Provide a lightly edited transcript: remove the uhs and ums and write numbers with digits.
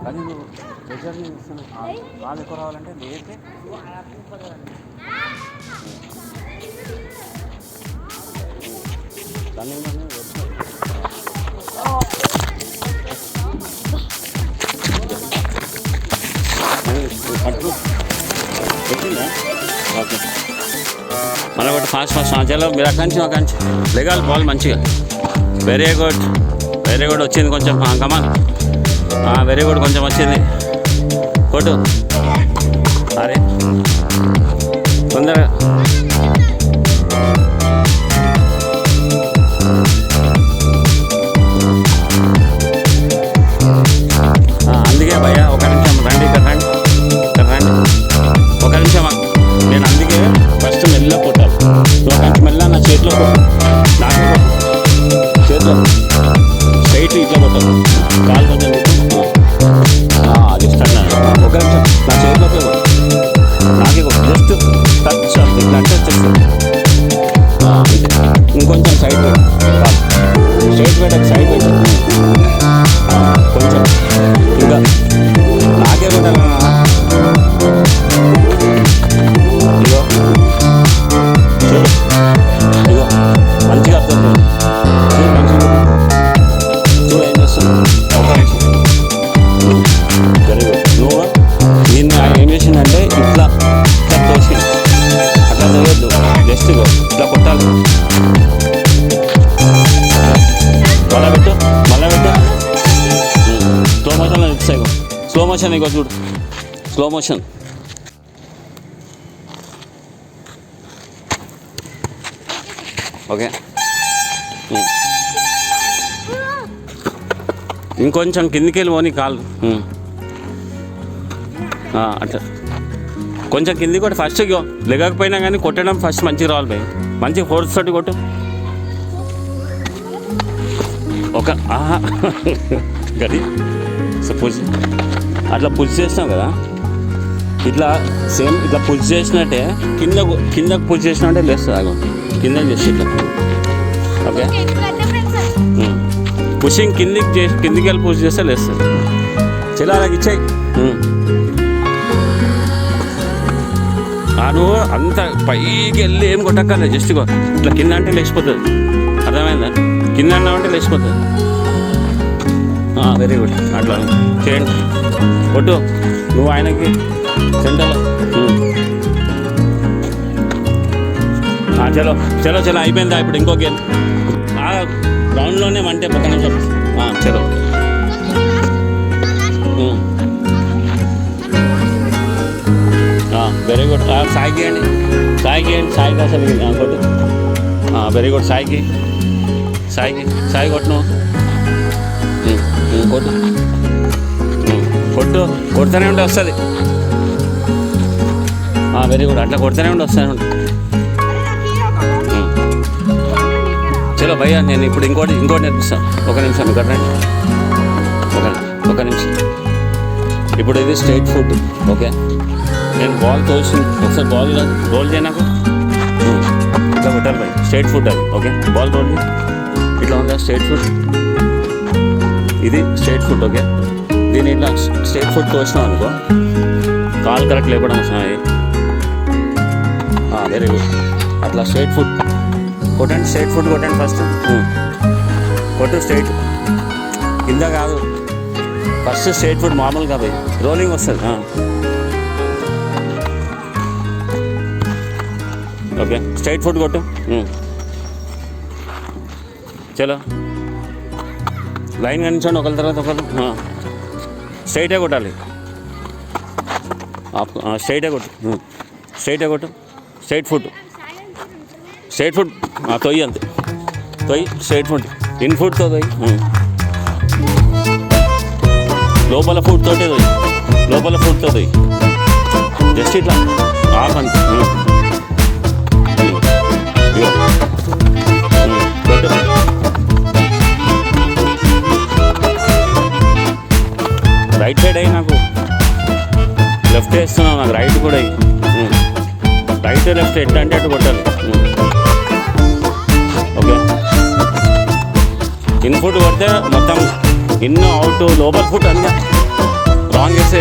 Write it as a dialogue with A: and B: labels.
A: కానీ నువ్వు ప్రెషర్ ఇస్తున్నావు కాలు ఎక్కువ రావాలంటే లేతే దాన్ని పట్టు పెట్టిందా ఓకే మన ఒకటి ఫాస్ట్ చలో మీరు అక్కడి నుంచి లెగాలి బాల్ మంచిగా వెరీ గుడ్ వచ్చింది కొంచెం కమాన్ వెరీ గుడ్ కొంచెం వచ్చింది కొట్టు అరే తొందరగా అందుకే భయ్యా ఒక నిమిషం రండి ఇక్కడ రండి ఒక నిమిషం నేను అందుకే ఫస్ట్ మెల్ల కొట్టాలి ఒక నిమిషం మెల్ల నా చేతిలో నాకే చేతిలో స్ట్రైట్ ఇట్లా కొట్టాలి కాలు కొంచెం అది ఇస్తాను ఒక నిమిషం నా చేతిలోకి నాకే జస్ట్ టచ్ ఇట్లా అంటే వచ్చేస్తుంది ఇంకొంచెం సైడ్ స్ట్రైట్ పెట్టకు సైడ్ పెట్టు కొంచెం ఇంకా నాకే కొట్టాలన్నా ఇగో చూడు ఇగో మంచిగా అర్థం చూడు ఏం చేస్తున్నావు వెరీ గుడ్ నువ్వు దీన్ని ఏం చేసిందంటే ఇట్లా తోసి అట్లా తోయద్దు జస్ట్ ఇట్లా కొట్టాలి మళ్ళా పెట్టు స్లో మోషన్లో చూపిస్తాయి స్లో మోషన్ ఇగో చూడు స్లో మోషన్ ఓకే ఇంకొంచెం కిందికి వెళ్ళి పోనీ కాలు అట్లా కొంచెం కిందికి కొట్టి ఫస్ట్ లెగకపోయినా కానీ కొట్టడం ఫస్ట్ మంచిగా రావాలి భయ్ మంచిగా ఫోర్స్ తోటి కొట్టు ఒక గది పుష్ అట్లా పుష్ చేస్తాం కదా ఇట్లా సేమ్ ఇట్లా పుష్ చేసినట్టే కిందకు పుష్ చేసినట్టే లేస్తుంది ఆగం కింద చేసి ఇట్లా ఓకే పుషింగ్ కిందికి వెళ్ళి పుష్ చేస్తే లేస్తుంది చలో అలాగ ఇచ్చాయి నువ్వు అంత పైకి వెళ్ళి ఏం కొట్టక్కర్లేదు జస్ట్ ఇట్లా కింద అంటే లేచిపోతుంది అర్థమైందా కింద అన్నామంటే లేచిపోతుంది వెరీ గుడ్ అట్లా చేయండి కొట్టు నువ్వు ఆయనకి సెంటర్లో చలో చలో చలో అయిపోయిందా ఇప్పుడు ఇంకో గేమ్ గ్రౌండ్లోనే అంటే పక్కన చెప్పు చలో వెరీ గుడ్ సాయికి అండి సాయికి అసలు కొట్టు వెరీ గుడ్ సాయి కొట్టు కొడుతూనే ఉంటే వస్తుంది వెరీ గుడ్ అట్లా కొడుతూనే ఉంటే వస్తూనే ఉంటుంది చలో భయ్యా, నేను ఇప్పుడు ఇంకోటి నేర్పిస్తాను. ఒక నిమిషం ఇక్కడ రండి. ఒక నిమిషం. ఇప్పుడు ఇది స్ట్రైట్ ఫుట్. ఓకే, నేను బాల్ తోసి ఒకసారి బాల్ రోల్ చేయనాకు ఇట్లా కొట్టాలి భయ్. స్ట్రైట్ ఫుట్ అది. ఓకే, బాల్ రోల్ ఇట్లా ఉందా స్ట్రైట్ ఫుట్. ఇది స్ట్రైట్ ఫుట్. ఓకే, దీన్ని ఇట్లా స్ట్రైట్ ఫుట్ తోసినాం అనుకో, కాలు కరెక్ట్ లేపడం వస్తున్నాయి. Very good. అట్లా స్ట్రైట్ ఫుట్ కొట్టండి. స్ట్రైట్ ఫుట్ కొట్టండి ఫస్ట్. కొట్టు స్ట్రైట్ కింద కాదు, ఫస్ట్ స్ట్రైట్ ఫుట్ మామూలుగా పోయి రోలింగ్ వస్తుంది. ఓకే, స్ట్రైట్ ఫుట్ కొట్టు. చలో లైన్ కనిపించండి, ఒకరి తర్వాత ఒకరు. స్ట్రైటే కొట్టాలి. స్ట్రైటే కొట్టు. స్ట్రైటే కొట్టు. Straight foot. స్ట్రైట్ ఫుట్ తొయ్యి అంతే. తొయ్యి స్ట్రైట్ ఫుట్. ఇన్ ఫుట్తో తొయ్యి. లోపల ఫుట్ తోటే తొయ్యి. లోపల ఫుట్తో తొయ్యి. జస్ట్ ఇట్లా ఆఫ్ అంతే. కొట్టు. రైట్ సైడ్ అయ్యి నాకు లెఫ్ట్ వేస్తున్నావు, నాకు రైట్ కూడా అయ్యి. రైట్ లెఫ్ట్ ఎట్లా అంటే అటు కొట్టాలి. ఓకే, ఇన్ ఫుట్ కొడితే మొత్తం ఇన్ అవుట్ లోపల ఫుట్ అన్నీ రాంగ్ చేస్తే